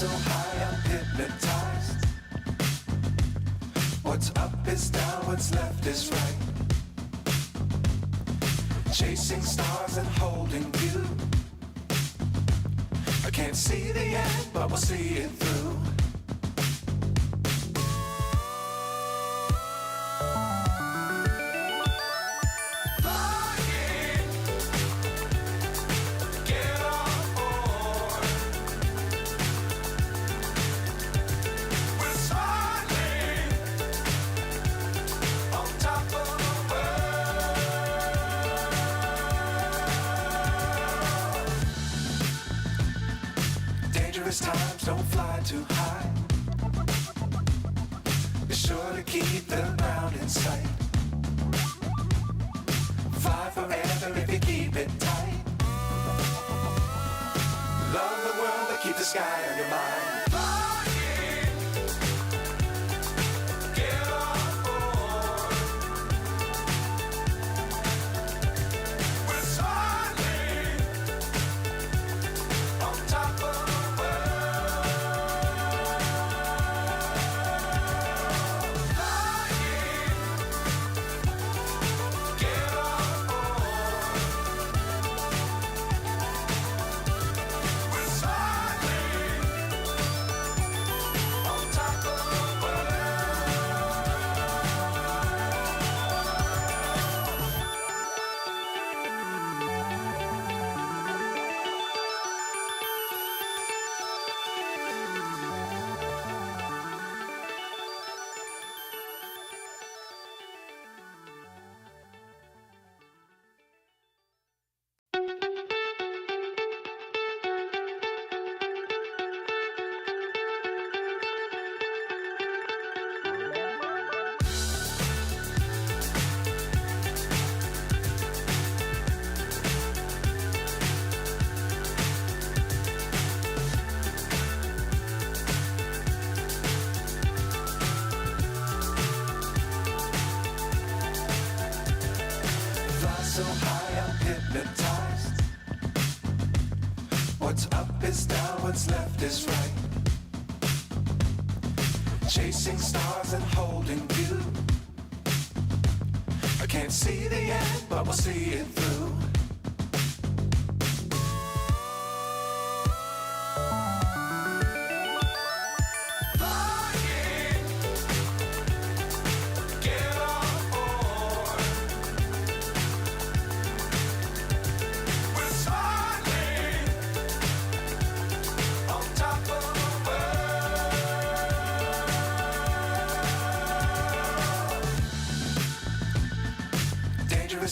so high I'm hypnotized. What's up is down, what's left is right. Chasing stars and holding you. I can't see the end, but we'll see it through. Times don't fly too high. Be sure to keep the ground in sight. Fly forever if you keep it tight. Love the world but keep the sky on your mind. So high I'm hypnotized. What's up is down, what's left is right. Chasing stars and holding you. I can't see the end, but we'll see it through.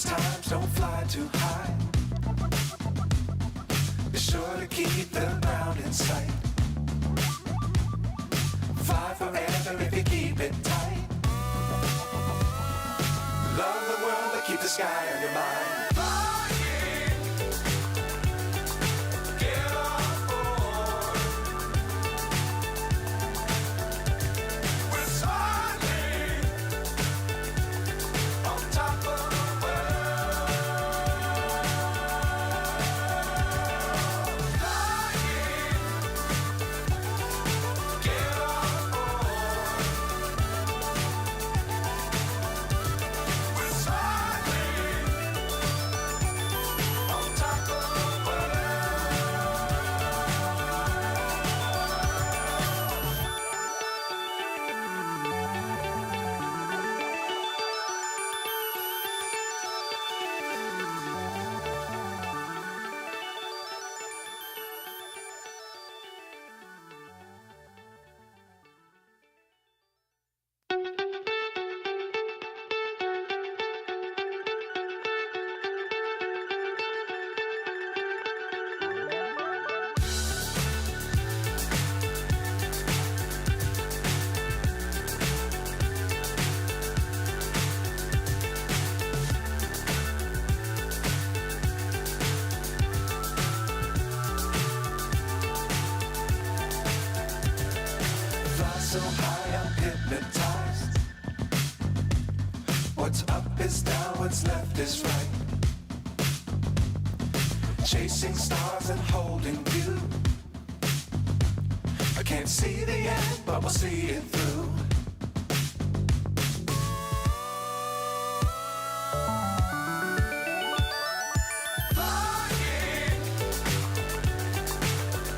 Times don't fly too high. Be sure to keep the ground in sight. Fly forever if you keep it tight. Love the world but keep the sky on your mind. So high I'm hypnotized. What's up is down, what's left is right. Chasing stars and holding you. I Can't see the end, but we'll see it through. Flying,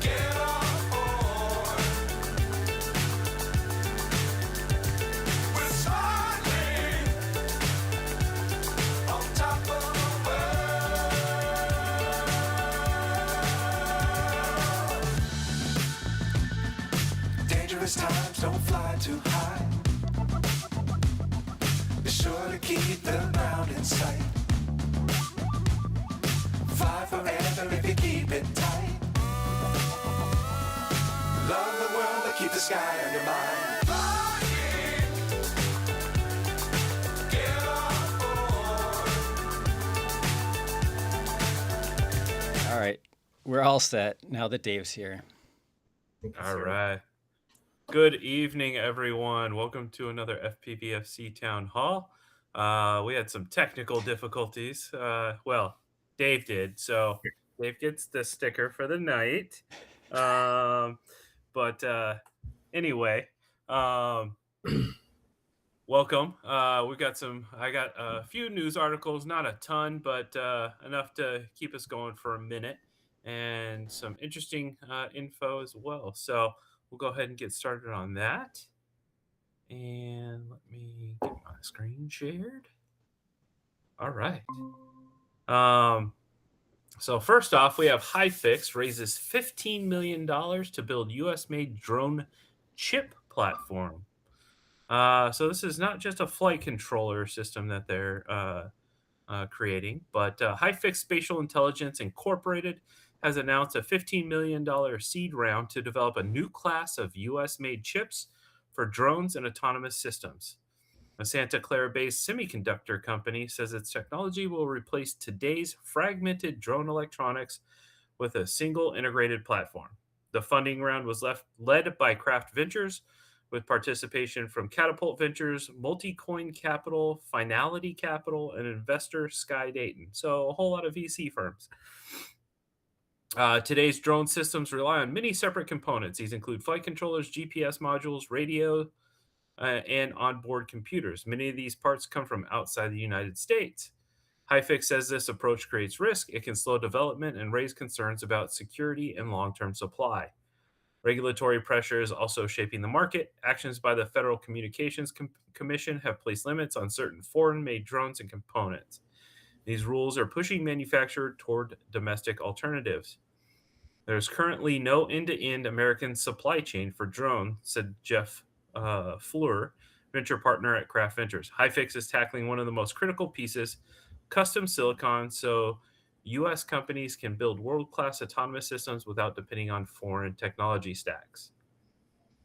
get on board. We're smiling on top of the world. Dangerous times, don't fly too high. Be sure to keep the ground in sight. Fly forever if you keep it tight. Love the world, but keep the sky on your mind. Flying, get on board. All right, we're all set now that Dave's here. All right. Good evening, everyone. Welcome to another FPVFC Town Hall. We had some technical difficulties. Well, Dave did, so Dave gets the sticker for the night. Anyway, welcome. I got a few news articles, not a ton, but enough to keep us going for a minute, and some interesting info as well. So we'll go ahead and get started on that. And let me get my screen shared. All right. So first off, we have HiFix raises $15 million to build U.S.-made drone chip platform. So this is not just a flight controller system that they're creating, but HiFix Spatial Intelligence Incorporated has announced a $15 million seed round to develop a new class of U.S.-made chips for drones and autonomous systems. A Santa Clara-based semiconductor company says its technology will replace today's fragmented drone electronics with a single integrated platform. The funding round was led by Craft Ventures, with participation from Catapult Ventures, Multicoin Capital, Finality Capital, and investor Sky Dayton. So a whole lot of VC firms. Today's drone systems rely on many separate components. These include flight controllers, GPS modules, radio, and onboard computers. Many of these parts come from outside the United States. HiFix says this approach creates risk. It can slow development and raise concerns about security and long-term supply. Regulatory pressure is also shaping the market. Actions by the Federal Communications Commission have placed limits on certain foreign-made drones and components. These rules are pushing manufacturers toward domestic alternatives. There's currently no end-to-end American supply chain for drones, said Jeff Fleur, venture partner at Craft Ventures. HiFix is tackling one of the most critical pieces, custom silicon, so U.S. companies can build world-class autonomous systems without depending on foreign technology stacks.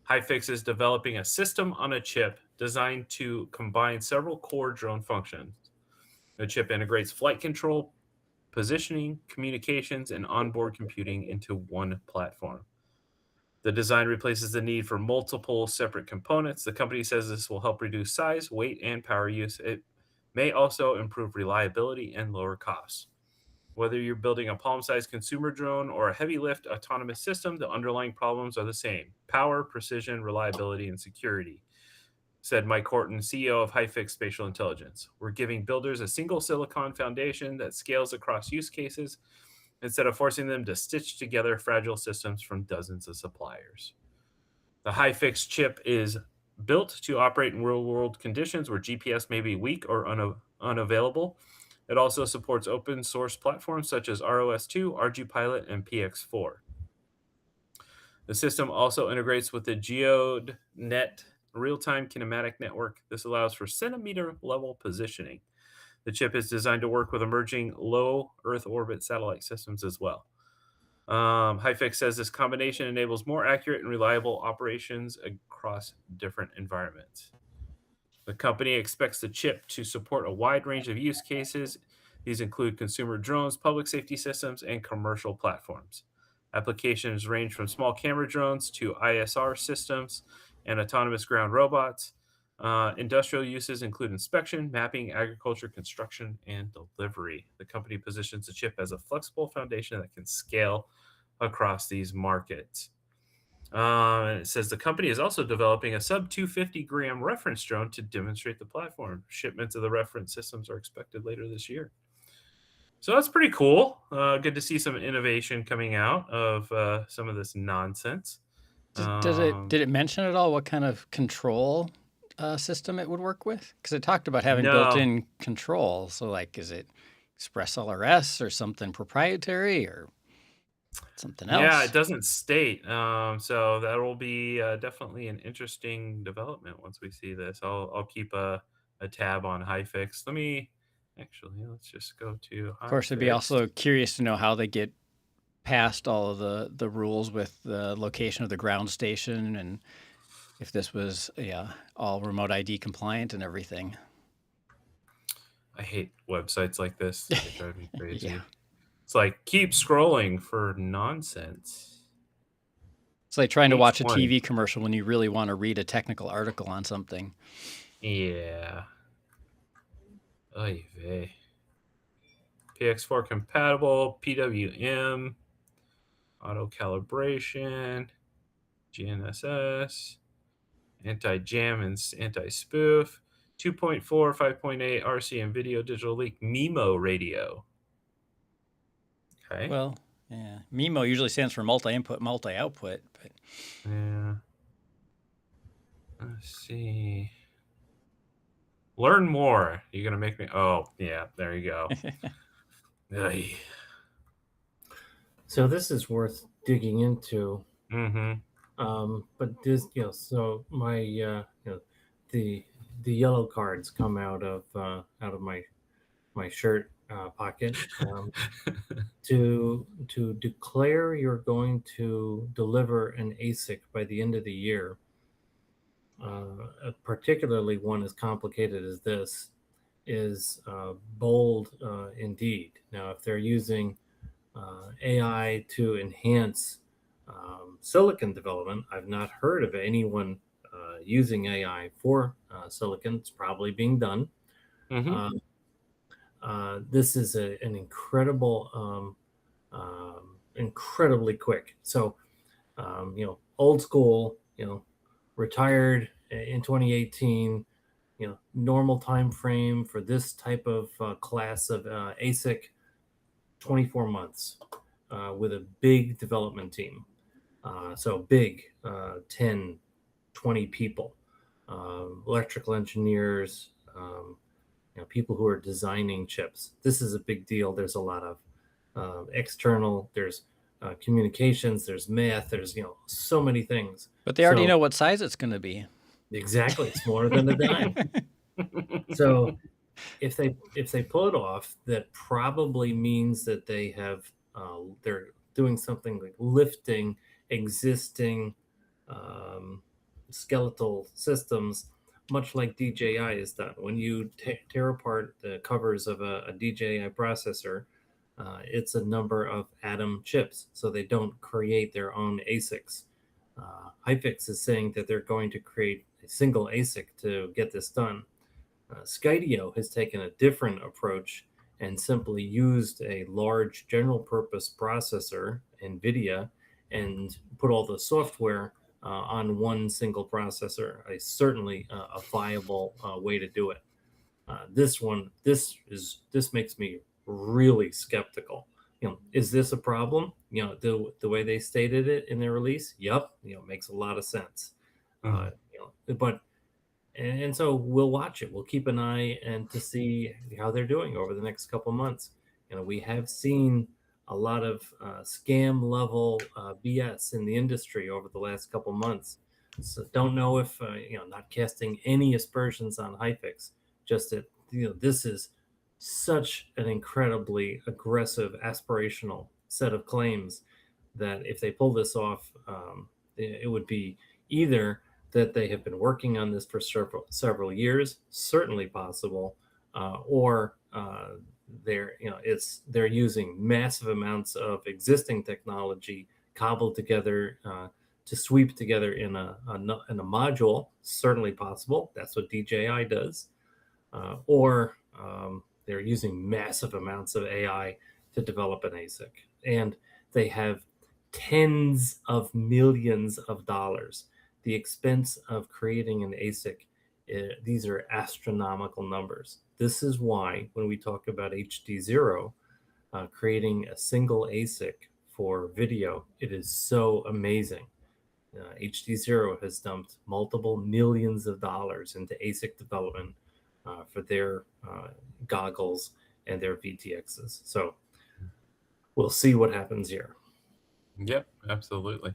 HiFix is developing a system on a chip designed to combine several core drone functions. The chip integrates flight control, positioning, communications, and onboard computing into one platform. The design replaces the need for multiple separate components. The company says this will help reduce size, weight, and power use. It may also improve reliability and lower costs. Whether you're building a palm-sized consumer drone or a heavy-lift autonomous system, the underlying problems are the same: power, precision, reliability, and security, said Mike Horton, CEO of HiFix Spatial Intelligence. We're giving builders a single silicon foundation that scales across use cases instead of forcing them to stitch together fragile systems from dozens of suppliers. The HiFix chip is built to operate in real-world conditions where GPS may be weak or unavailable. It also supports open-source platforms such as ROS2, ArduPilot, and PX4. The system also integrates with the GeoDNet real-time kinematic network. This allows for centimeter-level positioning. The chip is designed to work with emerging low Earth orbit satellite systems as well. HiFix says this combination enables more accurate and reliable operations across different environments. The company expects the chip to support a wide range of use cases. These include consumer drones, public safety systems, and commercial platforms. Applications range from small camera drones to ISR systems and autonomous ground robots. Industrial uses include inspection, mapping, agriculture, construction, and delivery. The company positions the chip as a flexible foundation that can scale across these markets. It says the company is also developing a sub 250-gram reference drone to demonstrate the platform. Shipments of the reference systems are expected later this year. So that's pretty cool. Good to see some innovation coming out of some of this nonsense. Did it mention at all what kind of control system it would work with? Because it talked about having No, built-in control. So, like, is it Express LRS or something proprietary or something yeah, it else? doesn't state. So that will be definitely an interesting development once we see this. I'll keep a tab on HiFix. Let's just go to Of course, I'd be HiFix. also curious to know how they get past all of the rules with the location of the ground station and if this was all remote ID compliant and everything. I hate websites like this. They drive me crazy. Yeah. It's like keep scrolling for nonsense. It's like trying to watch a 820. TV commercial when you really want to read a technical article on something. Yeah. Oy vey. PX4 compatible, PWM, auto calibration, GNSS, anti-jam and anti-spoof, 2.4, 5.8 RC and video digital leak, MIMO radio. Okay. Well, yeah. MIMO usually stands for multi-input, multi-output, but Yeah. Let's see. Learn more. You're gonna make me. Oh, yeah. There you go. Ay. So this is worth digging into. Mm-hmm. But this, so my, the yellow cards come out of my shirt pocket to declare you're going to deliver an ASIC by the end of the year. Particularly one as complicated as this is bold indeed. Now, if they're using AI to enhance silicon development, I've not heard of anyone using AI for silicon. It's probably being done. Mm-hmm. This is an incredible, incredibly quick. So, old school, retired in 2018. Normal time frame for this type of class of ASIC, 24 months with a big development team. So big, 10, 20 people, electrical engineers, people who are designing chips. This is a big deal. There's a lot of external, there's communications, there's math, there's, so many things. but they already know what size it's going to be. Exactly. It's smaller than a dime. So if they pull it off, that probably means that they have they're doing something like lifting existing skeletal systems, much like DJI is done. When you tear apart the covers of a DJI processor, it's a number of atom chips, so they don't create their own ASICs. HiFix is saying that they're going to create a single ASIC to get this done. Skydio has taken a different approach and simply used a large general purpose processor, NVIDIA, and put all the software on one single processor. Certainly a viable way to do it. This makes me really skeptical. Is this a problem? The way they stated it in their release, yep, makes a lot of sense. But and so we'll watch it. We'll keep an eye and to see how they're doing over the next couple months. We have seen a lot of scam level BS in the industry over the last couple months. So don't know if not casting any aspersions on HiFix, just that this is such an incredibly aggressive, aspirational set of claims that if they pull this off, it would be either that they have been working on this for several years, certainly possible, or they're using massive amounts of existing technology cobbled together to sweep together in a module, certainly possible. That's what DJI does, or they're using massive amounts of AI to develop an ASIC, and they have tens of millions of dollars. The expense of creating an ASIC, these are astronomical numbers. This is why when we talk about HD0, creating a single ASIC for video, it is so amazing. HD0 has dumped multiple millions of dollars into ASIC development for their goggles and their VTXs. So we'll see what happens here. Yep, absolutely.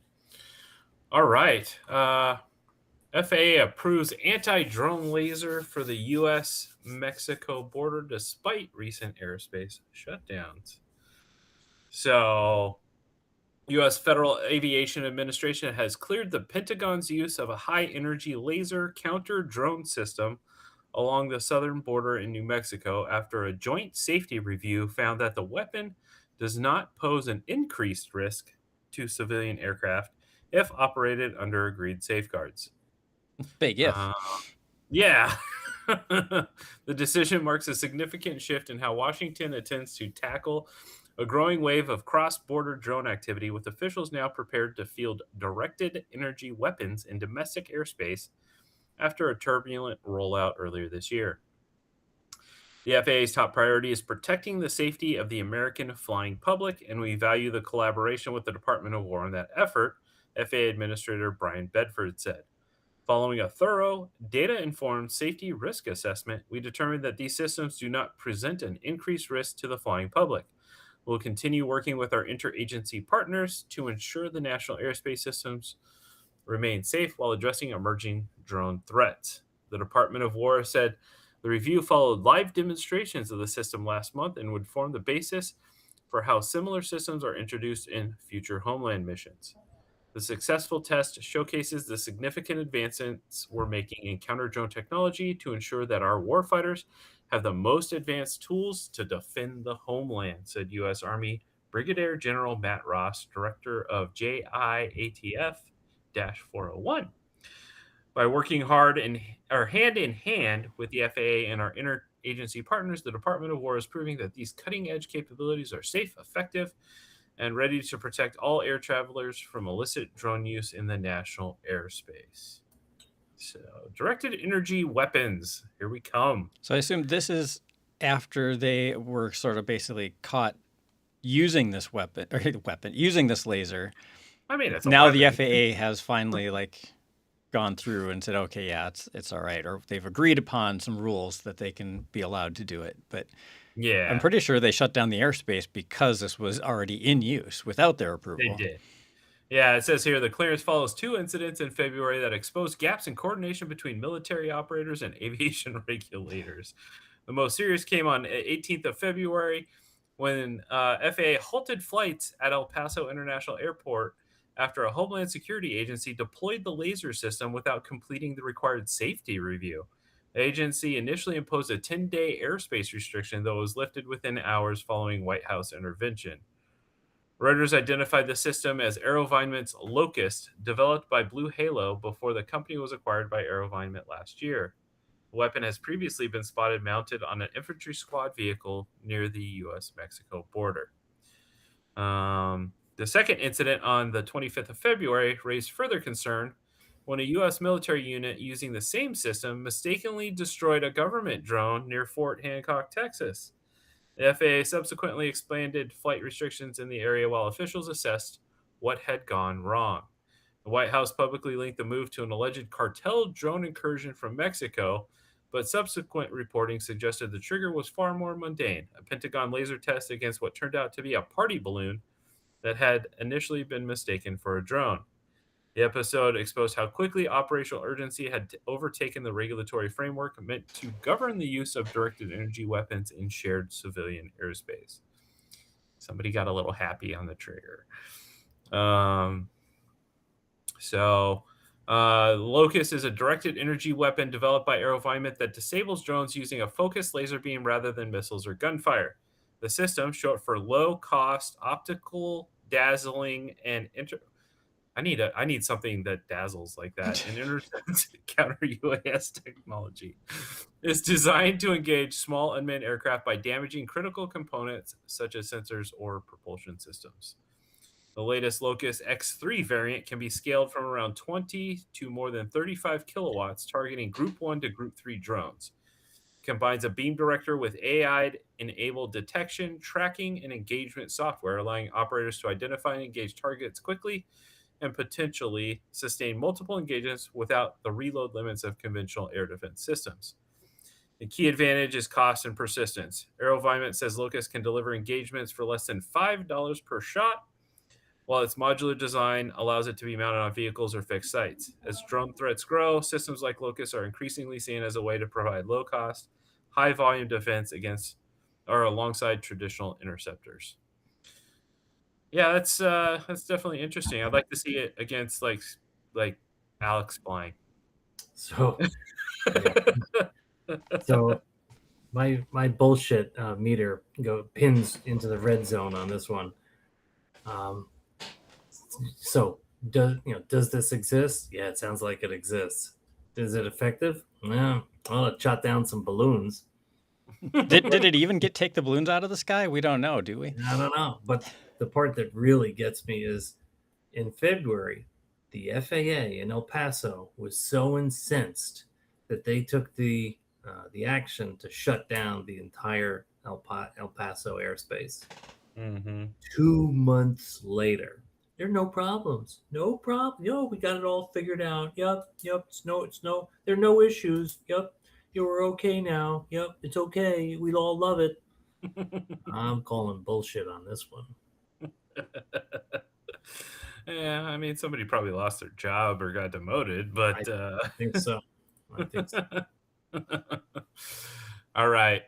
All right. FAA approves anti-drone laser for the U.S.-Mexico border despite recent airspace shutdowns. So, U.S. Federal Aviation Administration has cleared the Pentagon's use of a high-energy laser counter-drone system along the southern border in New Mexico after a joint safety review found that the weapon does not pose an increased risk to civilian aircraft if operated under agreed safeguards. Big if. Yeah. The decision marks a significant shift in how Washington intends to tackle a growing wave of cross-border drone activity, with officials now prepared to field directed energy weapons in domestic airspace after a turbulent rollout earlier this year. The FAA's top priority is protecting the safety of the American flying public, and we value the collaboration with the Department of War in that effort, FAA Administrator Brian Bedford said. Following a thorough, data-informed safety risk assessment, we determined that these systems do not present an increased risk to the flying public. We'll continue working with our interagency partners to ensure the national airspace systems remain safe while addressing emerging drone threats. The Department of War said the review followed live demonstrations of the system last month and would form the basis for how similar systems are introduced in future homeland missions. The successful test showcases the significant advancements we're making in counter-drone technology to ensure that our warfighters have the most advanced tools to defend the homeland, said U.S. Army Brigadier General Matt Ross, director of JIATF-401. By working hard hand in hand with the FAA and our interagency partners, the Department of War is proving that these cutting-edge capabilities are safe, effective, and ready to protect all air travelers from illicit drone use in the national airspace. So, directed energy weapons, here we come. So I assume this is after they were sort of basically caught using this using this laser. I mean, it's now the FAA has finally gone through and said, okay, yeah, it's all right, or they've agreed upon some rules that they can be allowed to do it. But yeah, I'm pretty sure they shut down the airspace because this was already in use without their approval. They did. Yeah, it says here the clearance follows 2 incidents in February that exposed gaps in coordination between military operators and aviation regulators. The most serious came on 18th of February when FAA halted flights at El Paso International Airport after a Homeland Security agency deployed the laser system without completing the required safety review. The agency initially imposed a 10-day airspace restriction, though it was lifted within hours following White House intervention. Reuters identified the system as AeroVironment's Locust, developed by Blue Halo before the company was acquired by AeroVironment last year. The weapon has previously been spotted mounted on an infantry squad vehicle near the U.S.-Mexico border. The second incident on the 25th of February raised further concern when a U.S. military unit using the same system mistakenly destroyed a government drone near Fort Hancock, Texas. The FAA subsequently expanded flight restrictions in the area while officials assessed what had gone wrong. The White House publicly linked the move to an alleged cartel drone incursion from Mexico, but subsequent reporting suggested the trigger was far more mundane, a Pentagon laser test against what turned out to be a party balloon that had initially been mistaken for a drone. The episode exposed how quickly operational urgency had overtaken the regulatory framework meant to govern the use of directed energy weapons in shared civilian airspace. Somebody got a little happy on the trigger. Locust is a directed energy weapon developed by AeroVironment that disables drones using a focused laser beam rather than missiles or gunfire. The system, short for low-cost optical dazzling and I need something that dazzles like that. An intercept counter UAS technology is designed to engage small unmanned aircraft by damaging critical components such as sensors or propulsion systems. The latest Locust X3 variant can be scaled from around 20 to more than 35 kilowatts, targeting Group 1 to Group 3 drones. Combines a beam director with AI-enabled detection, tracking, and engagement software, allowing operators to identify and engage targets quickly and potentially sustain multiple engagements without the reload limits of conventional air defense systems. The key advantage is cost and persistence. AeroVironment says Locust can deliver engagements for less than $5 per shot, while its modular design allows it to be mounted on vehicles or fixed sites. As drone threats grow, systems like Locust are increasingly seen as a way to provide low cost, high volume defense against or alongside traditional interceptors. Yeah, that's definitely interesting. I'd like to see it against like Alex flying. So yeah. So my bullshit meter pins into the red zone on this one. So does this exist? Yeah, it sounds like it exists. Is it effective? Yeah, well, it shot down some balloons. Did it even take the balloons out of the sky? We don't know, do we? I don't know, but the part that really gets me is in February, the FAA in El Paso was so incensed that they took the action to shut down the entire El Paso airspace. Mm-hmm. 2 months later, there are no problems. No problem. Yo, we got it all figured out. Yep. It's no. There are no issues. Yep. You're okay now. Yep. It's okay. We all love it. I'm calling bullshit on this one. Yeah, I mean, somebody probably lost their job or got demoted, but I think so. All right.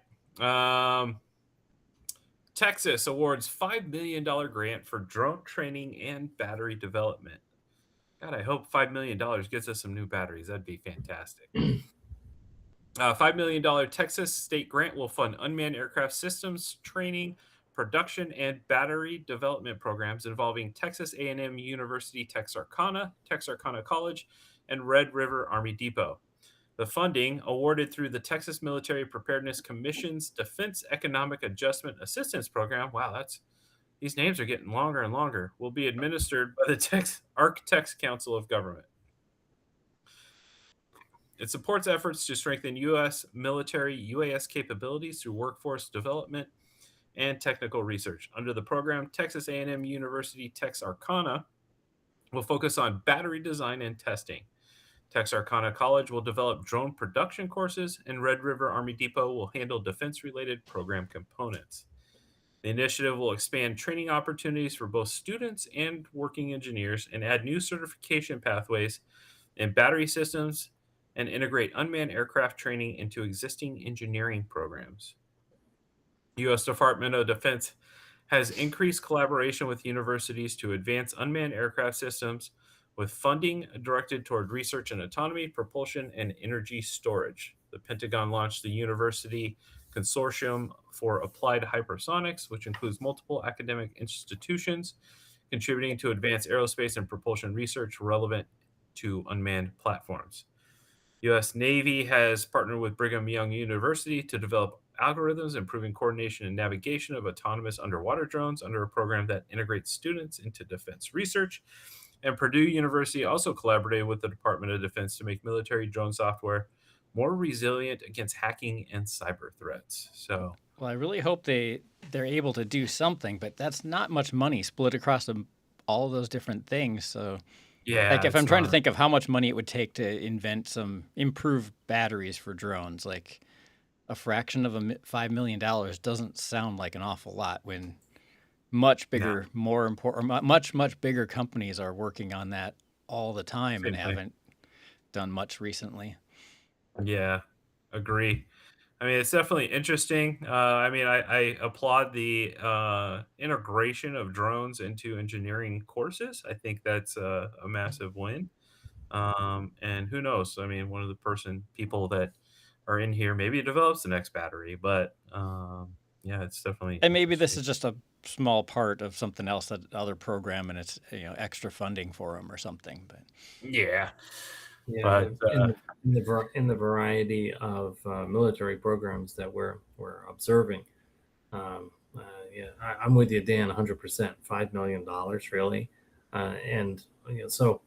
Texas awards $5 million grant for drone training and battery development. God, I hope $5 million gets us some new batteries. That'd be fantastic. $5 million Texas state grant will fund unmanned aircraft systems training, production, and battery development programs involving Texas A&M University Texarkana, Texarkana College, and Red River Army Depot. The funding, awarded through the Texas Military Preparedness Commission's Defense Economic Adjustment Assistance Program, wow, these names are getting longer and longer, will be administered by the Architects Council of Government. It supports efforts to strengthen U.S. military UAS capabilities through workforce development and technical research. Under the program, Texas A&M University Texarkana will focus on battery design and testing. Texarkana College will develop drone production courses, and Red River Army Depot will handle defense-related program components. The initiative will expand training opportunities for both students and working engineers and add new certification pathways in battery systems and integrate unmanned aircraft training into existing engineering programs. U.S. Department of Defense has increased collaboration with universities to advance unmanned aircraft systems with funding directed toward research in autonomy, propulsion, and energy storage. The Pentagon launched the University Consortium for Applied Hypersonics, which includes multiple academic institutions contributing to advanced aerospace and propulsion research relevant to unmanned platforms. U.S. Navy has partnered with Brigham Young University to develop algorithms improving coordination and navigation of autonomous underwater drones under a program that integrates students into defense research. And Purdue University also collaborated with the Department of Defense to make military drone software more resilient against hacking and cyber threats. So, well, I really hope they're able to do something, but that's not much money split across all of those different things. So, yeah, like if I'm trying to think of how much money it would take to invent some improved batteries for drones, like a fraction of $5 million doesn't sound like an awful lot when much bigger, more important, much bigger companies are working on that all the time and haven't done much recently. Yeah, agree. I mean, it's definitely interesting. I mean, I applaud the integration of drones into engineering courses. I think that's a massive win. And who knows? I mean, one of the people that are in here maybe develops the next battery, but yeah, it's definitely. And maybe this is just a small part of something else, that other program, and it's extra funding for them or something. But yeah. Yeah, but, in the variety of military programs that we're observing, Yeah, I'm with you, Dan, 100%. $5 million, really. And so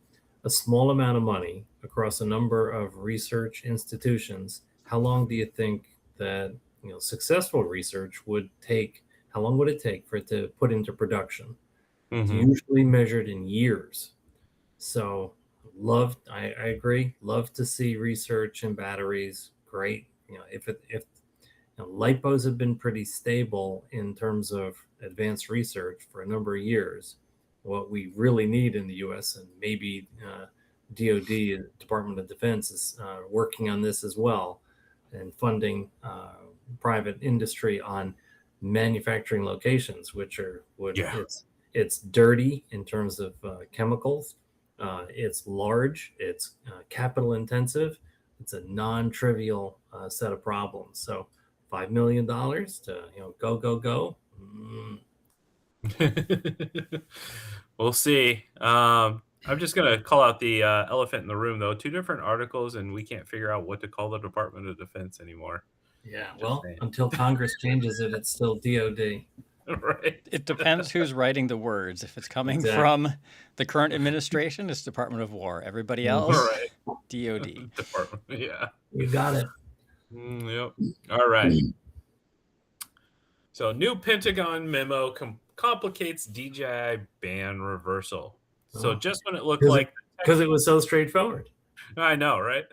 a small amount of money across a number of research institutions. How long do you think that successful research would take? How long would it take for it to put into production? It's usually measured in years. So I agree. Love to see research in batteries. Great. If LiPos have been pretty stable in terms of advanced research for a number of years. What we really need in the U.S. and maybe DoD, Department of Defense, is working on this as well, and funding private industry on manufacturing locations, which are it's dirty in terms of chemicals. It's large. It's capital intensive. It's a non-trivial set of problems. So $5 million to go. We'll see. I'm just gonna call out the elephant in the room, though. 2 different articles, and we can't figure out what to call the Department of Defense anymore. Yeah, Just well, saying. until Congress changes it, it's still DoD. Right. It depends who's writing the words. If it's coming Exactly. from the current administration, it's Department of War. Everybody else, Right. DoD. Department. Yeah. You got it. Yep. All right. So, new Pentagon memo complicates DJI ban reversal. So, Oh. just when it looked Because like because it was so straightforward. I know, right?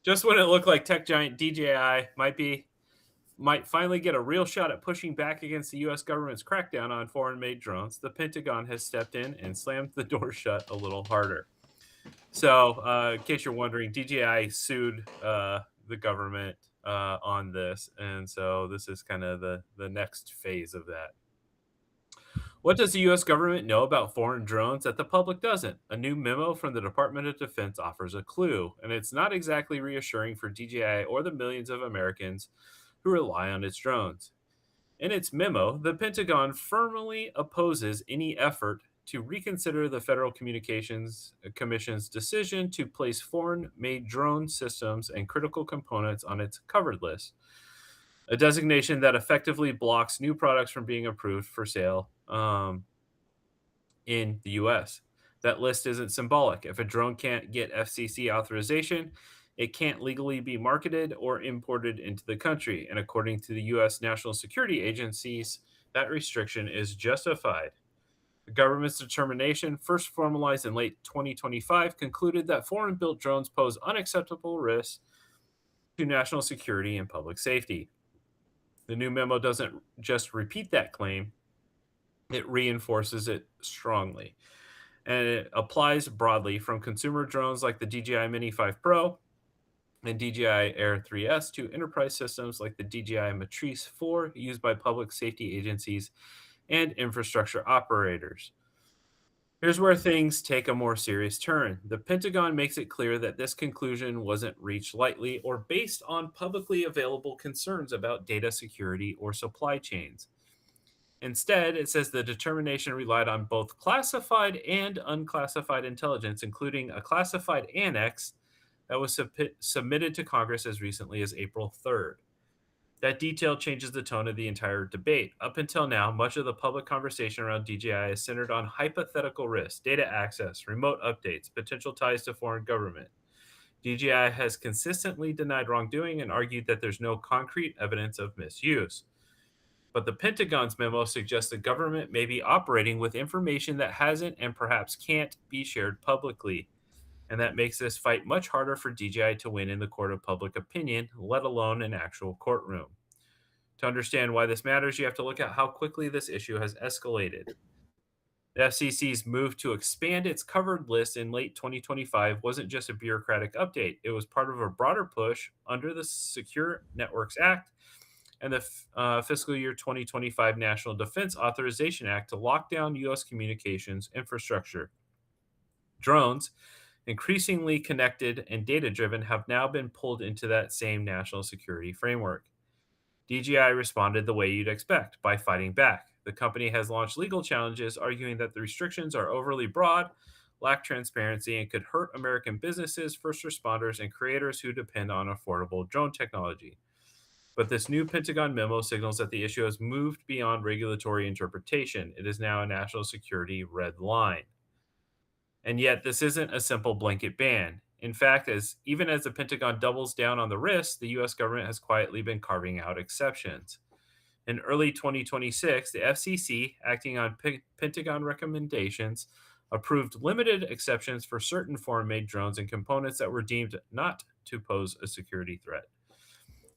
Just when it looked like tech giant DJI might finally get a real shot at pushing back against the U.S. government's crackdown on foreign-made drones, the Pentagon has stepped in and slammed the door shut a little harder. So, in case you're wondering, DJI sued the government on this, and so this is kind of the next phase of that. What does the U.S. government know about foreign drones that the public doesn't? A new memo from the Department of Defense offers a clue, and it's not exactly reassuring for DJI or the millions of Americans who rely on its drones. In its memo, the Pentagon firmly opposes any effort to reconsider the Federal Communications Commission's decision to place foreign-made drone systems and critical components on its covered list, a designation that effectively blocks new products from being approved for sale in the U.S. That list isn't symbolic. If a drone can't get FCC authorization, it can't legally be marketed or imported into the country. And according to the U.S. national security agencies, that restriction is justified. The government's determination, first formalized in late 2025, concluded that foreign-built drones pose unacceptable risks to national security and public safety. The new memo doesn't just repeat that claim, it reinforces it strongly. And it applies broadly from consumer drones like the DJI Mini 5 Pro and DJI Air 3S to enterprise systems like the DJI Matrice 4 used by public safety agencies and infrastructure operators. Here's where things take a more serious turn. The Pentagon makes it clear that this conclusion wasn't reached lightly or based on publicly available concerns about data security or supply chains. Instead, it says the determination relied on both classified and unclassified intelligence, including a classified annex that was submitted to Congress as recently as April 3rd. That detail changes the tone of the entire debate. Up until now, much of the public conversation around DJI is centered on hypothetical risks, data access, remote updates, potential ties to foreign government. DJI has consistently denied wrongdoing and argued that there's no concrete evidence of misuse. But the Pentagon's memo suggests the government may be operating with information that hasn't and perhaps can't be shared publicly. And that makes this fight much harder for DJI to win in the court of public opinion, let alone an actual courtroom. To understand why this matters, you have to look at how quickly this issue has escalated. The FCC's move to expand its covered list in late 2025 wasn't just a bureaucratic update. It was part of a broader push under the Secure Networks Act and the fiscal year 2025 National Defense Authorization Act to lock down U.S. communications infrastructure. Drones, increasingly connected and data-driven, have now been pulled into that same national security framework. DJI responded the way you'd expect, by fighting back. The company has launched legal challenges arguing that the restrictions are overly broad, lack transparency, and could hurt American businesses, first responders, and creators who depend on affordable drone technology. But this new Pentagon memo signals that the issue has moved beyond regulatory interpretation. It is now a national security red line. And yet, this isn't a simple blanket ban. In fact, even as the Pentagon doubles down on the risks, the US government has quietly been carving out exceptions. In early 2026, the FCC, acting on Pentagon recommendations, approved limited exceptions for certain foreign made drones and components that were deemed not to pose a security threat.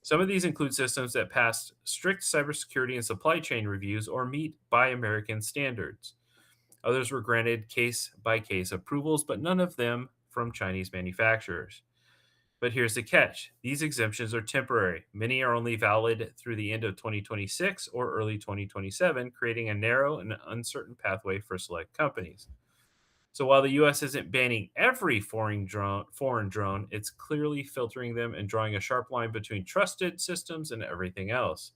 Some of these include systems that passed strict cybersecurity and supply chain reviews or meet Buy American standards. Others were granted case by case approvals, but none of them from Chinese manufacturers. But here's the catch: these exemptions are temporary. Many are only valid through the end of 2026 or early 2027, creating a narrow and uncertain pathway for select companies. So while the US isn't banning every foreign drone, it's clearly filtering them and drawing a sharp line between trusted systems and everything else.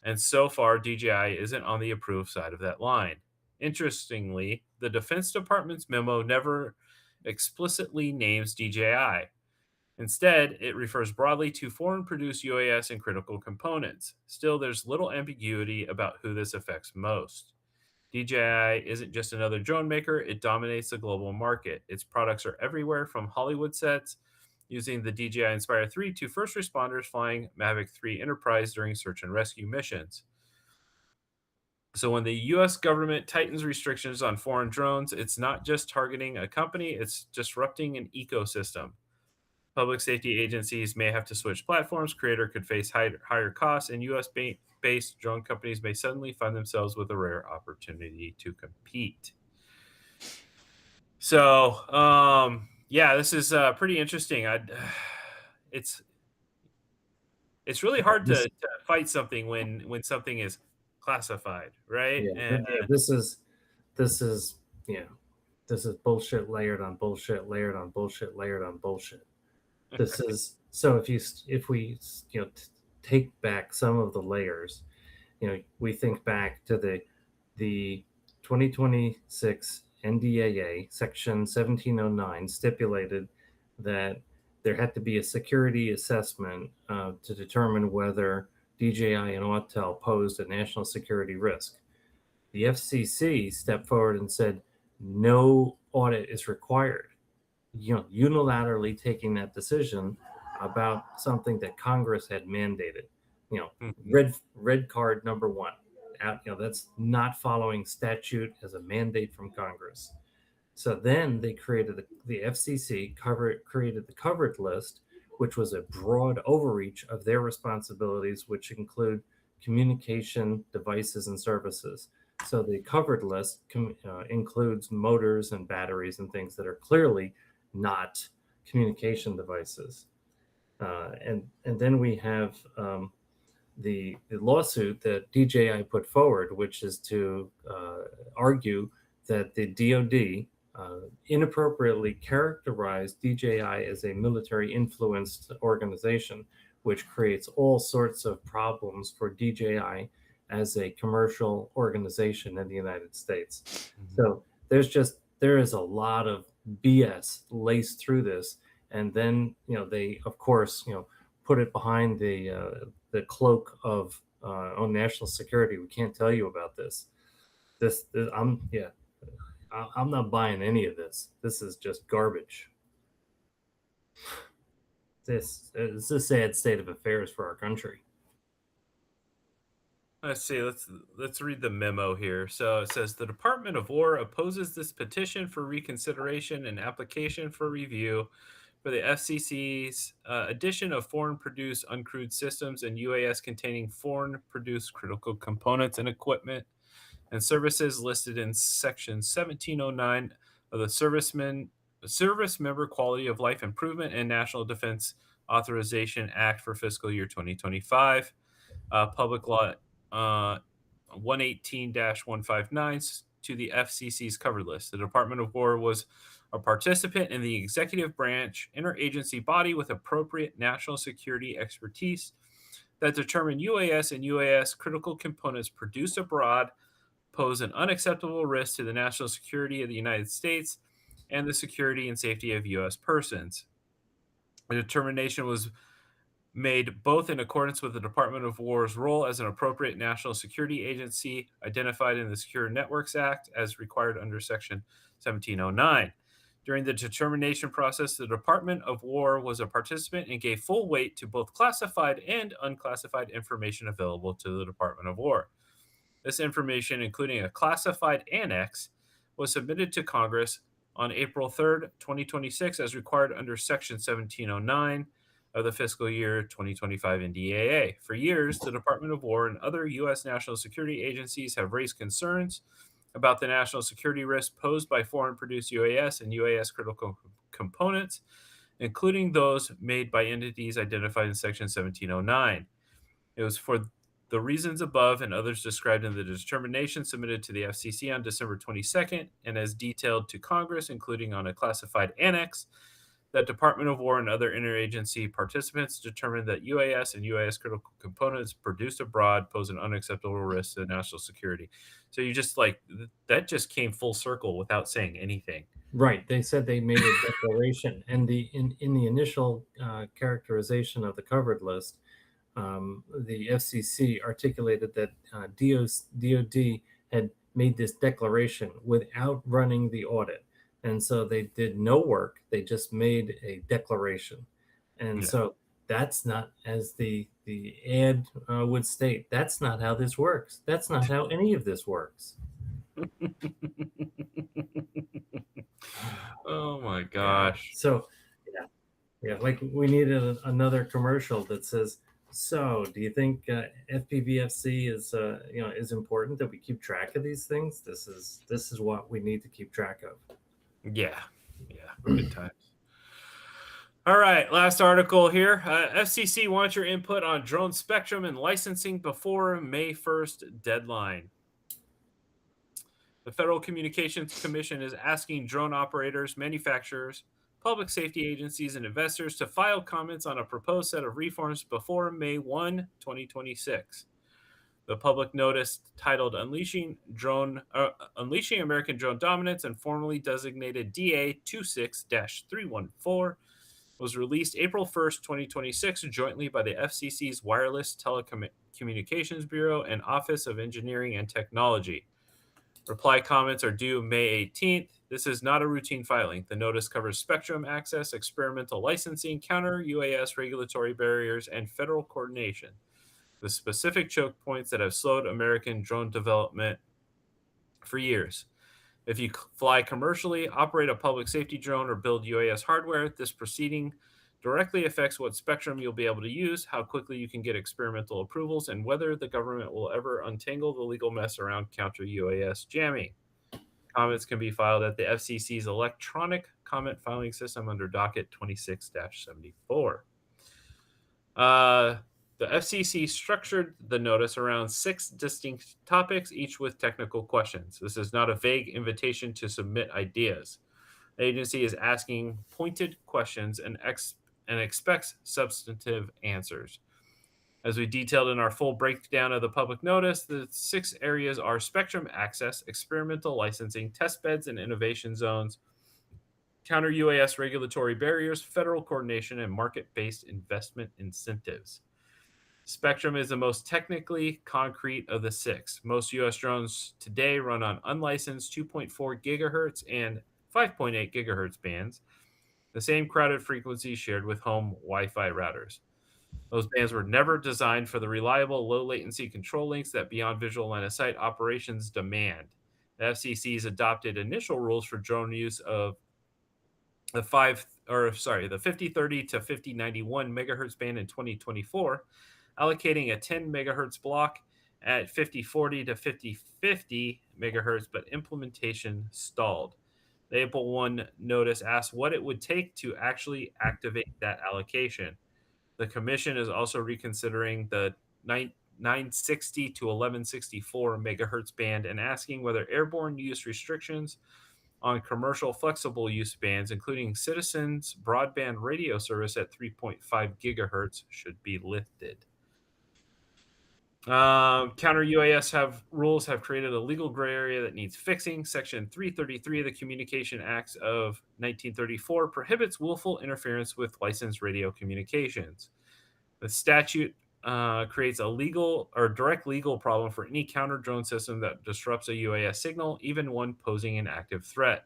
And so far, DJI isn't on the approved side of that line. Interestingly, the Defense Department's memo never explicitly names DJI. Instead, it refers broadly to foreign produced UAS and critical components. Still, there's little ambiguity about who this affects most. DJI isn't just another drone maker, it dominates the global market. Its products are everywhere, from Hollywood sets using the DJI Inspire 3 to first responders flying Mavic 3 Enterprise during search and rescue missions. So when the US government tightens restrictions on foreign drones, it's not just targeting a company, it's disrupting an ecosystem. Public safety agencies may have to switch platforms, creator could face higher costs, and US based drone companies may suddenly find themselves with a rare opportunity to compete. So, yeah, this is pretty interesting. It's really hard to fight something when something is classified, right? Yeah, this is bullshit layered on bullshit layered on bullshit layered on bullshit. This is so if we take back some of the layers, we think back to the 2026 NDAA section 1709 stipulated that there had to be a security assessment to determine whether DJI and Autel posed a national security risk. The FCC stepped forward and said no audit is required, unilaterally taking that decision about something that Congress had mandated. Red card number one. That's not following statute as a mandate from Congress. So then they created the FCC created the covered list, which was a broad overreach of their responsibilities, which include communication devices and services. So the covered list includes motors and batteries and things that are clearly not communication devices. And then we have the lawsuit that DJI put forward, which is to argue that the DoD inappropriately characterized DJI as a military influenced organization, which creates all sorts of problems for DJI as a commercial organization in the United States. So there is a lot of BS laced through this. And then, they, of course, put it behind the cloak of national security. We can't tell you about this. I'm not buying any of this. This is just garbage. This is a sad state of affairs for our country. Let's see. Let's read the memo here. So it says the Department of War opposes this petition for reconsideration and application for review for the FCC's addition of foreign-produced uncrewed systems and UAS containing foreign-produced critical components and equipment and services listed in Section 1709 of the Service Member Quality of Life Improvement and National Defense Authorization Act for fiscal year 2025, Public Law 118-159 to the FCC's covered list. The Department of War was a participant in the executive branch interagency body with appropriate national security expertise that determined UAS and UAS critical components produced abroad pose an unacceptable risk to the national security of the United States and the security and safety of U.S. persons. The determination was made both in accordance with the Department of War's role as an appropriate national security agency identified in the Secure Networks Act as required under Section 1709. During the determination process, the Department of War was a participant and gave full weight to both classified and unclassified information available to the Department of War. This information, including a classified annex, was submitted to Congress on April 3rd, 2026, as required under Section 1709 of the fiscal year 2025 NDAA. For years, the Department of War and other U.S. national security agencies have raised concerns about the national security risk posed by foreign-produced UAS and UAS critical components, including those made by entities identified in Section 1709. It was for the reasons above and others described in the determination submitted to the FCC on December 22nd and as detailed to Congress, including on a classified annex, that Department of War and other interagency participants determined that UAS and UAS critical components produced abroad pose an unacceptable risk to national security. So you just that just came full circle without saying anything. Right. They said they made a declaration, and in the initial characterization of the covered list, the FCC articulated that DOD had made this declaration without running the audit. And so they did no work. They just made a declaration. And so that's not, as the ad would state, that's not how this works. That's not how any of this works. Oh my gosh. So yeah, like we needed another commercial that says, so do you think FPVFC is important, that we keep track of these things? This is what we need to keep track of. Yeah, good times. All right, last article here. FCC wants your input on drone spectrum and licensing before May 1st deadline. The Federal Communications Commission is asking drone operators, manufacturers, public safety agencies, and investors to file comments on a proposed set of reforms before May 1, 2026. The public notice titled Unleashing American Drone Dominance and formally designated DA 26-314 was released April 1st, 2026, jointly by the FCC's Wireless Telecommunications Bureau and Office of Engineering and Technology. Reply comments are due May 18th. This is not a routine filing. The notice covers spectrum access, experimental licensing, counter UAS regulatory barriers, and federal coordination. The specific choke points that have slowed American drone development for years. If you fly commercially, operate a public safety drone, or build UAS hardware, this proceeding directly affects what spectrum you'll be able to use, how quickly you can get experimental approvals, and whether the government will ever untangle the legal mess around counter UAS jamming. Comments can be filed at the FCC's electronic comment filing system under docket 26-74. The FCC structured the notice around 6 distinct topics, each with technical questions. This is not a vague invitation to submit ideas. The agency is asking pointed questions and expects substantive answers. As we detailed in our full breakdown of the public notice, the 6 areas are spectrum access, experimental licensing, test beds and innovation zones, counter UAS regulatory barriers, federal coordination, and market-based investment incentives. Spectrum is the most technically concrete of the 6. Most U.S. drones today run on unlicensed 2.4 gigahertz and 5.8 gigahertz bands, the same crowded frequencies shared with home Wi-Fi routers. Those bands were never designed for the reliable, low-latency control links that beyond visual line of sight operations demand. The FCC's adopted initial rules for drone use of the 5030 to 5091 megahertz band in 2024, allocating a 10 megahertz block at 5040 to 5050 megahertz, but implementation stalled. The April 1 notice asked what it would take to actually activate that allocation. The commission is also reconsidering the 960 to 1164 megahertz band and asking whether airborne use restrictions on commercial flexible use bands, including citizens' broadband radio service at 3.5 gigahertz, should be lifted. Counter UAS rules have created a legal gray area that needs fixing. Section 333 of the Communication Acts of 1934 prohibits willful interference with licensed radio communications. The statute creates a legal or direct legal problem for any counter drone system that disrupts a UAS signal, even one posing an active threat.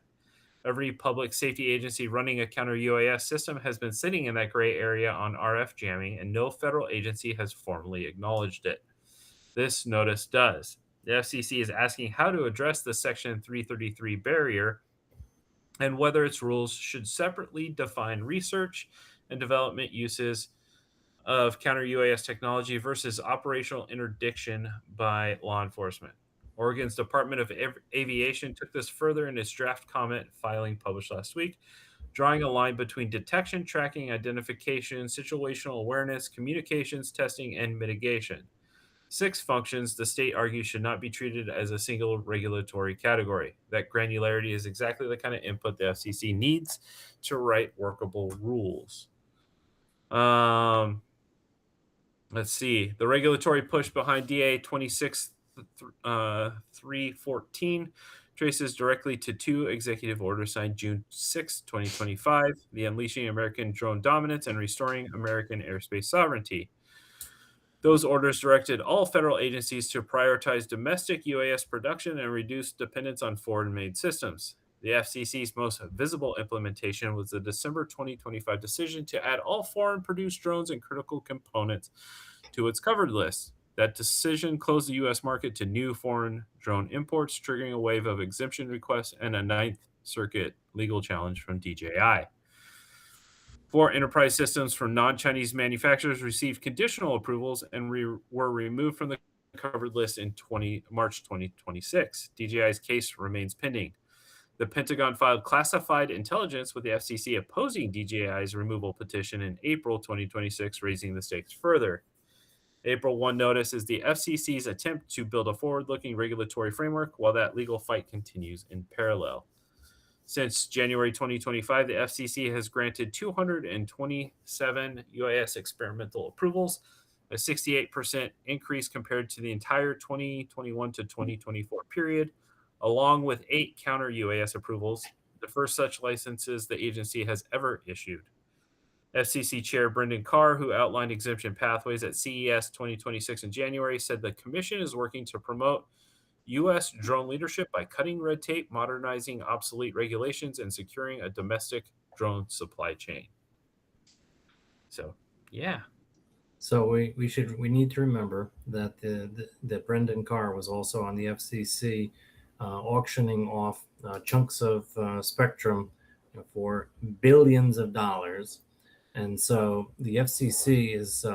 Every public safety agency running a counter UAS system has been sitting in that gray area on RF jamming, and no federal agency has formally acknowledged it. This notice does. The FCC is asking how to address the Section 333 barrier and whether its rules should separately define research and development uses of counter UAS technology versus operational interdiction by law enforcement. Oregon's Department of Aviation took this further in its draft comment filing published last week, drawing a line between detection, tracking, identification, situational awareness, communications, testing, and mitigation. 6 functions the state argues should not be treated as a single regulatory category. That granularity is exactly the kind of input the FCC needs to write workable rules. Let's see. The regulatory push behind DA 26314 traces directly to 2 executive orders signed June 6, 2025, the Unleashing American Drone Dominance and Restoring American Airspace Sovereignty. Those orders directed all federal agencies to prioritize domestic UAS production and reduce dependence on foreign-made systems. The FCC's most visible implementation was the December 2025 decision to add all foreign-produced drones and critical components to its covered list. That decision closed the U.S. market to new foreign drone imports, triggering a wave of exemption requests and a Ninth Circuit legal challenge from DJI. 4 enterprise systems from non-Chinese manufacturers received conditional approvals and were removed from the covered list in March 2026. DJI's case remains pending. The Pentagon filed classified intelligence with the FCC opposing DJI's removal petition in April 2026, raising the stakes further. April 1 notice is the FCC's attempt to build a forward-looking regulatory framework while that legal fight continues in parallel. Since January 2025, the FCC has granted 227 UAS experimental approvals, a 68% increase compared to the entire 2021 to 2024 period, along with 8 counter UAS approvals, the first such licenses the agency has ever issued. FCC Chair Brendan Carr, who outlined exemption pathways at CES 2026 in January, said the commission is working to promote U.S. drone leadership by cutting red tape, modernizing obsolete regulations, and securing a domestic drone supply chain. So, yeah. So we need to remember that that Brendan Carr was also on the FCC auctioning off chunks of spectrum for billions of dollars, and so the FCC is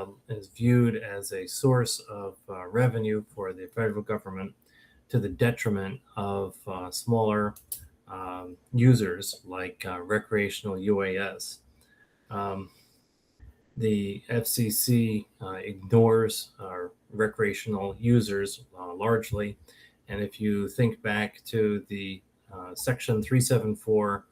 viewed as a source of revenue for the federal government, to the detriment of smaller users like recreational UAS. The FCC ignores recreational users largely. And if you think back to the Section 374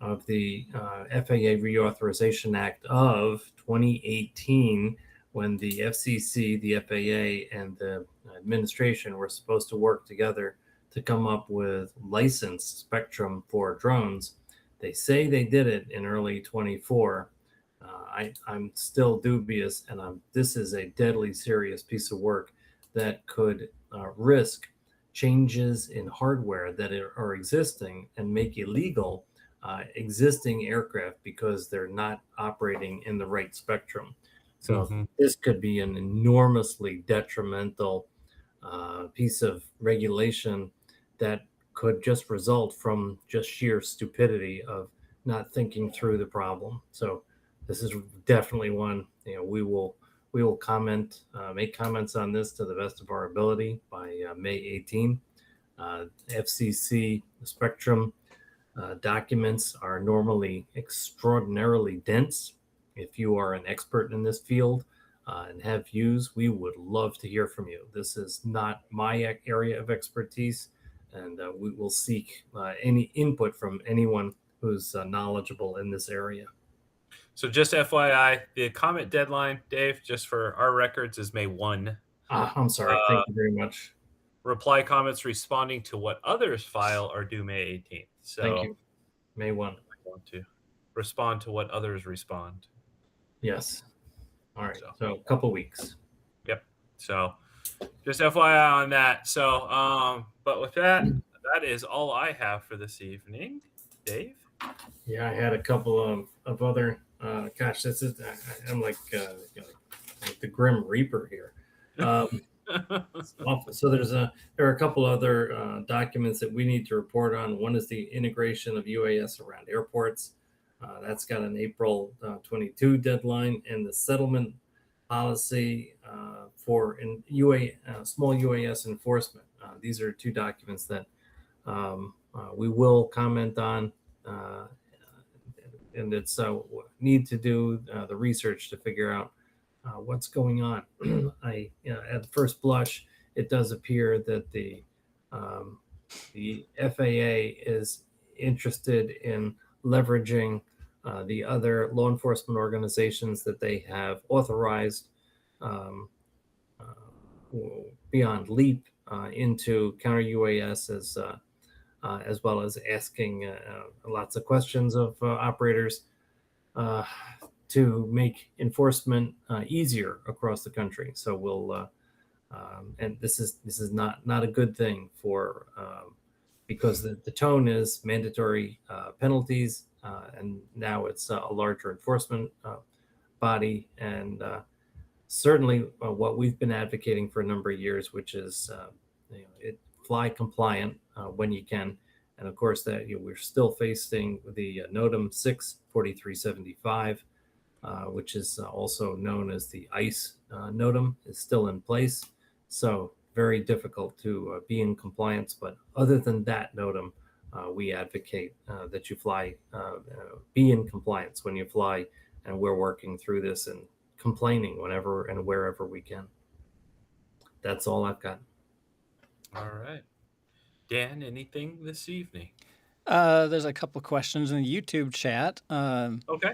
of the FAA Reauthorization Act of 2018, when the FCC, the FAA, and the administration were supposed to work together to come up with licensed spectrum for drones, they say they did it in early 24. I'm still dubious, and this is a deadly serious piece of work that could risk changes in hardware that are existing and make illegal existing aircraft because they're not operating in the right spectrum. So this could be an enormously detrimental piece of regulation that could just result from just sheer stupidity of not thinking through the problem. So this is definitely one, we will comment, make comments on this to the best of our ability by May 18. FCC spectrum documents are normally extraordinarily dense. If you are an expert in this field and have views, we would love to hear from you. This is not my area of expertise, and we will seek any input from anyone who's knowledgeable in this area. So just FYI, the comment deadline, Dave, just for our records, is May 1. I'm sorry. Thank you very much. Reply comments responding to what others file are due May 18th. So thank you. May 1. I want to respond to what others respond. Yes. All right. So. So a couple weeks. Yep. So just FYI on that. So, but with that, that is all I have for this evening. Dave? Yeah, I had a couple of other. Gosh, this is I'm like the Grim Reaper here. It's awful. So there are a couple other documents that we need to report on. One is the integration of UAS around airports. That's got an April 22 deadline, and the settlement policy for small UAS enforcement. These are two documents that we will comment on, and it's need to do the research to figure out what's going on. At first blush, it does appear that the FAA is interested in leveraging the other law enforcement organizations that they have authorized beyond LEAP into counter UAS as well as asking lots of questions of operators to make enforcement easier across the country. So we'll and this is not a good thing for because the tone is mandatory penalties, and now it's a larger enforcement body, and certainly what we've been advocating for a number of years, which is fly compliant when you can. And of course, that we're still facing the NOTAM 6 4375, which is also known as the ICE NOTAM, is still in place. So very difficult to be in compliance. But other than that NOTAM, we advocate that you fly, be in compliance when you fly. And we're working through this and complaining whenever and wherever we can. That's all I've got. All right. Dan, anything this evening? There's a couple questions in the YouTube chat. Okay.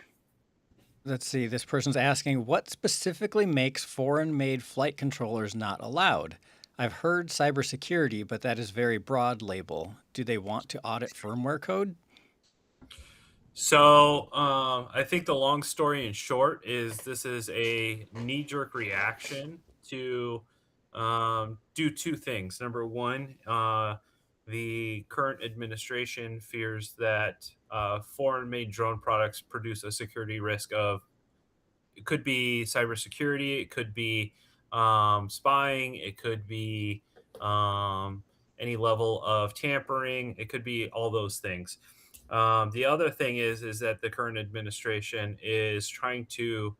Let's see. This person's asking, what specifically makes foreign-made flight controllers not allowed? I've heard cybersecurity, but that is very broad label. Do they want to audit firmware code? So I think the long story in short is this is a knee-jerk reaction to do two things. Number one, the current administration fears that foreign-made drone products produce a security risk of, it could be cybersecurity, it could be spying, it could be any level of tampering, it could be all those things. The other thing is that the current administration is trying to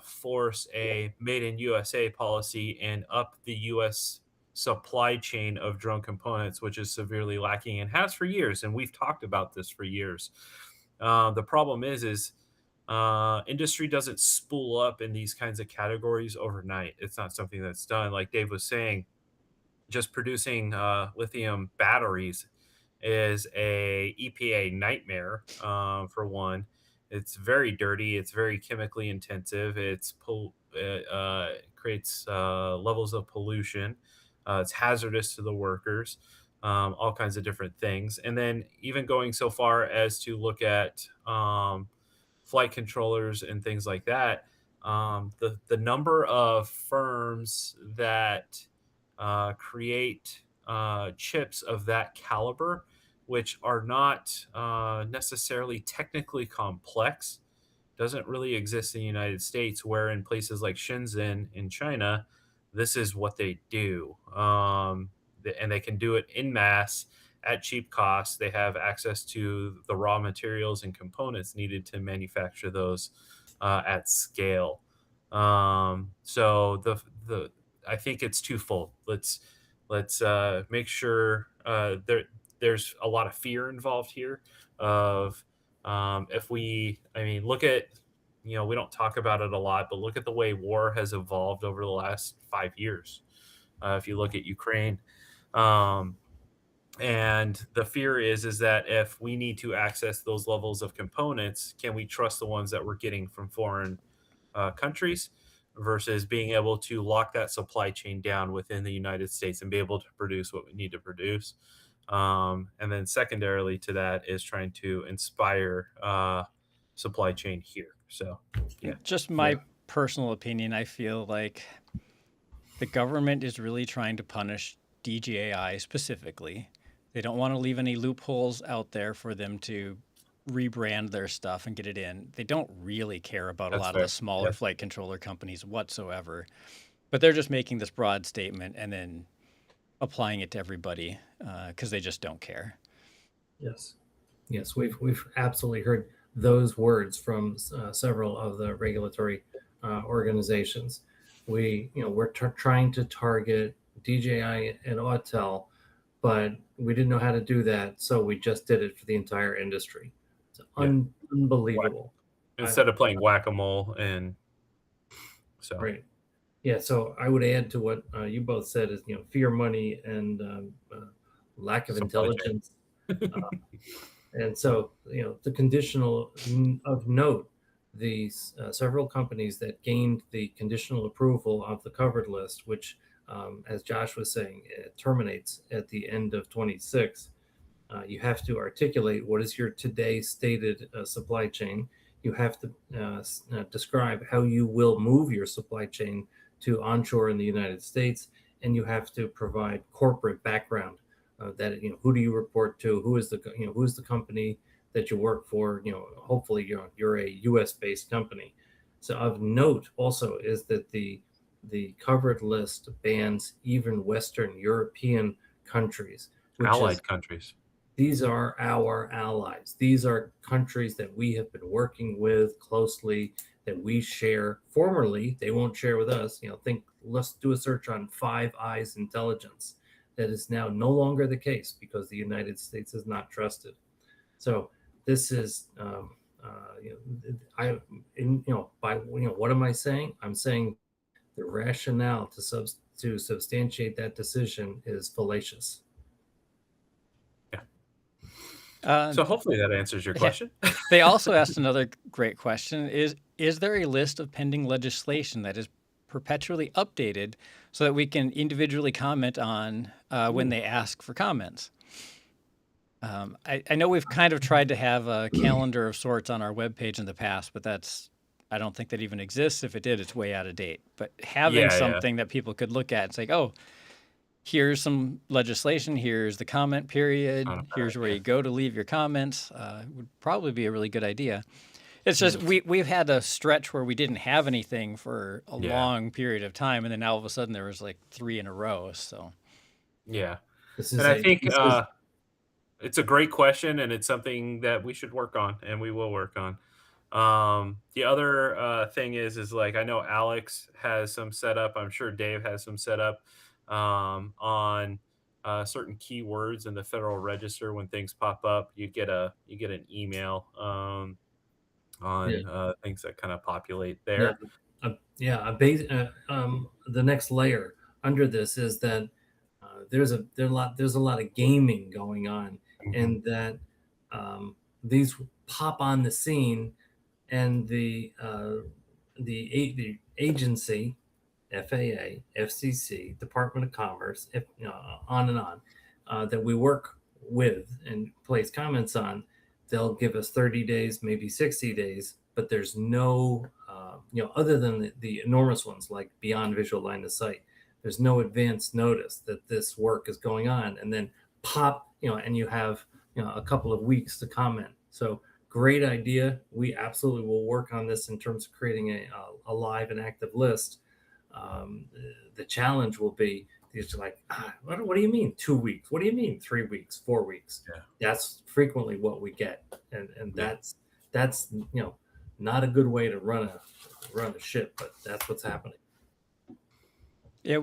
force a made in USA policy and up the U.S. supply chain of drone components, which is severely lacking and has for years. And we've talked about this for years. The problem is industry doesn't spool up in these kinds of categories overnight. It's not something that's done. Like Dave was saying, just producing lithium batteries is a EPA nightmare. For one, it's very dirty. It's very chemically intensive. It creates levels of pollution. It's hazardous to the workers. All kinds of different things. And then even going so far as to look at flight controllers and things like that. The number of firms that create chips of that caliber, which are not necessarily technically complex, doesn't really exist in the United States, where in places like Shenzhen in China, this is what they do. And they can do it in mass at cheap costs. They have access to the raw materials and components needed to manufacture those at scale. So I think it's twofold. Let's make sure there's a lot of fear involved here of look at, we don't talk about it a lot, but look at the way war has evolved over the last 5 years. If you look at Ukraine, and the fear is that if we need to access those levels of components, can we trust the ones that we're getting from foreign countries versus being able to lock that supply chain down within the United States and be able to produce what we need to produce. And then secondarily to that is trying to inspire supply chain here. So, yeah. Just my personal opinion, I feel like the government is really trying to punish DJI specifically. They don't want to leave any loopholes out there for them to rebrand their stuff and get it in. They don't really care about a That's lot of the fair. smaller Yeah. flight controller companies whatsoever. But they're just making this broad statement and then applying it to everybody because they just don't care. Yes, yes, we've absolutely heard those words from several of the regulatory organizations. We're trying to target DJI and Autel, but we didn't know how to do that, so we just did it for the entire industry. It's Yeah. unbelievable. Instead of playing whack-a-mole, and so Right. Yeah, so I would add to what you both said is, fear, money, and lack of Supply chain. intelligence. And so, the conditional of note, these several companies that gained the conditional approval of the covered list, which, as Josh was saying, it terminates at the end of 26. You have to articulate what is your today stated supply chain. You have to describe how you will move your supply chain to onshore in the United States, and you have to provide corporate background. That who do you report to? Who's the company that you work for? Hopefully you're a U.S. based company. So of note also is that the covered list bans even Western European countries, which Allied countries. these are our allies. These are countries that we have been working with closely, that we share formerly. They won't share with us. Let's do a search on Five Eyes intelligence. That is now no longer the case because the United States is not trusted. So this is, what am I saying? I'm saying the rationale to substantiate that decision is fallacious. So hopefully that answers your question. They also asked another great question: is there a list of pending legislation that is perpetually updated so that we can individually comment on when they ask for comments? I know we've kind of tried to have a calendar of sorts on our webpage in the past, but I don't think that even exists. If it did, it's way out of date. But having something that people could look at and say, oh, here's some legislation, here's the comment period, here's where you go to leave your comments, would probably be a really good idea. It's just we've had a stretch where we didn't have anything for a long period of time, and then all of a sudden there was like 3 in a row. So yeah, I think it's a great question, and it's something that we should work on, and we will work on. The other thing is like, I know Alex has some setup. I'm sure Dave has some setup on certain keywords in the Federal Register. When things pop up, you get an email on things that kind of populate there. The next layer under this is that there's a lot of gaming going on, and that these pop on the scene, and the agency, FAA, FCC, Department of Commerce, on and on, that we work with and place comments on, they'll give us 30 days, maybe 60 days, but there's no, other than the enormous ones like beyond visual line of sight, there's no advance notice that this work is going on, and then pop, and you have, a couple of weeks to comment. So great idea. We absolutely will work on this in terms of creating a live and active list. The challenge will be these like, what do you mean 2 weeks? What do you mean 3 weeks, 4 weeks? Yeah. That's frequently what we get, and that's not a good way to run a ship, but that's what's happening. Yeah,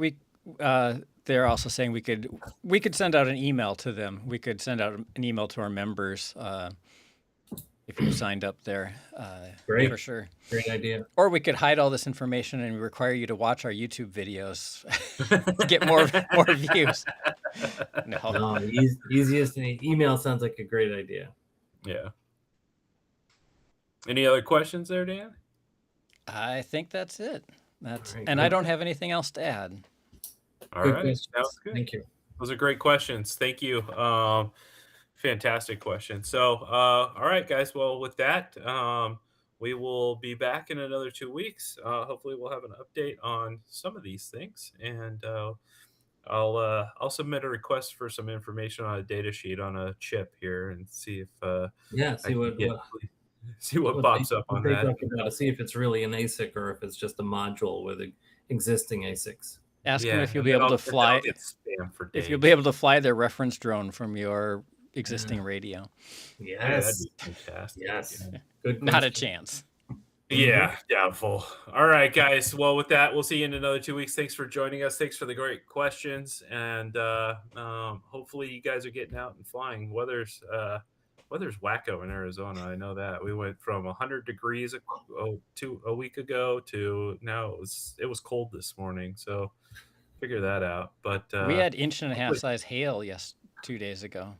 they're also saying we could send out an email to them. We could send out an email to our members if you signed up there. Great. For sure. Great idea. Or we could hide all this information and require you to watch our YouTube videos to get more views. No, easiest email sounds like a great idea. Yeah. Any other questions there, Dan? I think that's it. Right, and good. I don't have anything else to add. All right. That was good. Thank you. Those are great questions. Thank you. Fantastic question. So, all right, guys. Well, with that, we will be back in another 2 weeks. Hopefully, we'll have an update on some of these things, and I'll submit a request for some information on a data sheet on a chip here and see if Yeah, I can see what pops up on they that. talk about to see if it's really an ASIC or if it's just a module with existing ASICs. Ask them if you'll and be then able to I'll fly. get spam for If you'll days. be able to fly their reference drone from your existing radio. Yeah, that'd Yes. be fantastic. Yes. Yeah. Good Not a question. chance. Yeah, doubtful. All right, guys. Well, with that, we'll see you in another 2 weeks. Thanks for joining us. Thanks for the great questions, and hopefully, you guys are getting out and flying. Weather's wacko in Arizona. I know that we went from 100 degrees a week ago to now it was cold this morning. So figure that out. But We had 1.5 inch hopefully- size hail 2 days ago.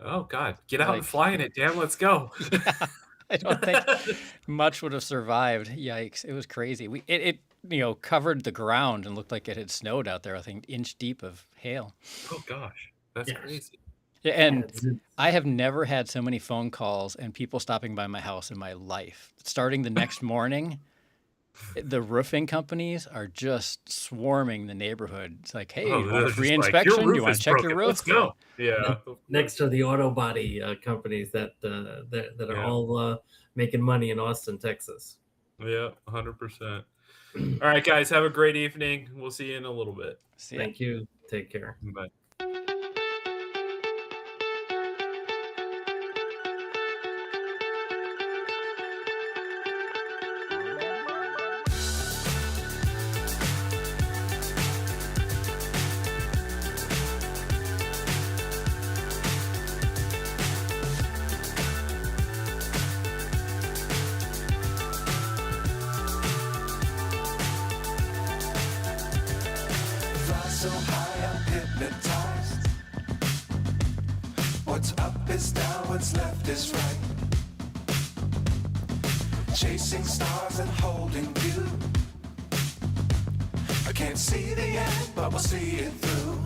oh God, get out and Like- fly in it, Dan. Let's go. Yeah, I don't think much would have survived. Yikes! It was crazy. It covered the ground and looked like it had snowed out there. I think inch deep of hail. Oh gosh, that's Yes. crazy. Yeah, and It's- I have never had so many phone calls and people stopping by my house in my life. Starting the next morning, the roofing companies are just swarming the neighborhood. It's like, hey, Oh, you want they're a just free like, inspection? "Your Do roof you want is to check your broken. roof? Let's go." Yeah. next to the auto body companies that are Yeah. all making money in Austin, Texas. Yeah, 100%. All right, guys, have a great evening. We'll see you in a little bit. See ya. Thank you. Take care. Bye. Fly so high, I'm hypnotized. What's up is down, what's left is right. Chasing stars and holding you. I can't see the end, but we'll see it through.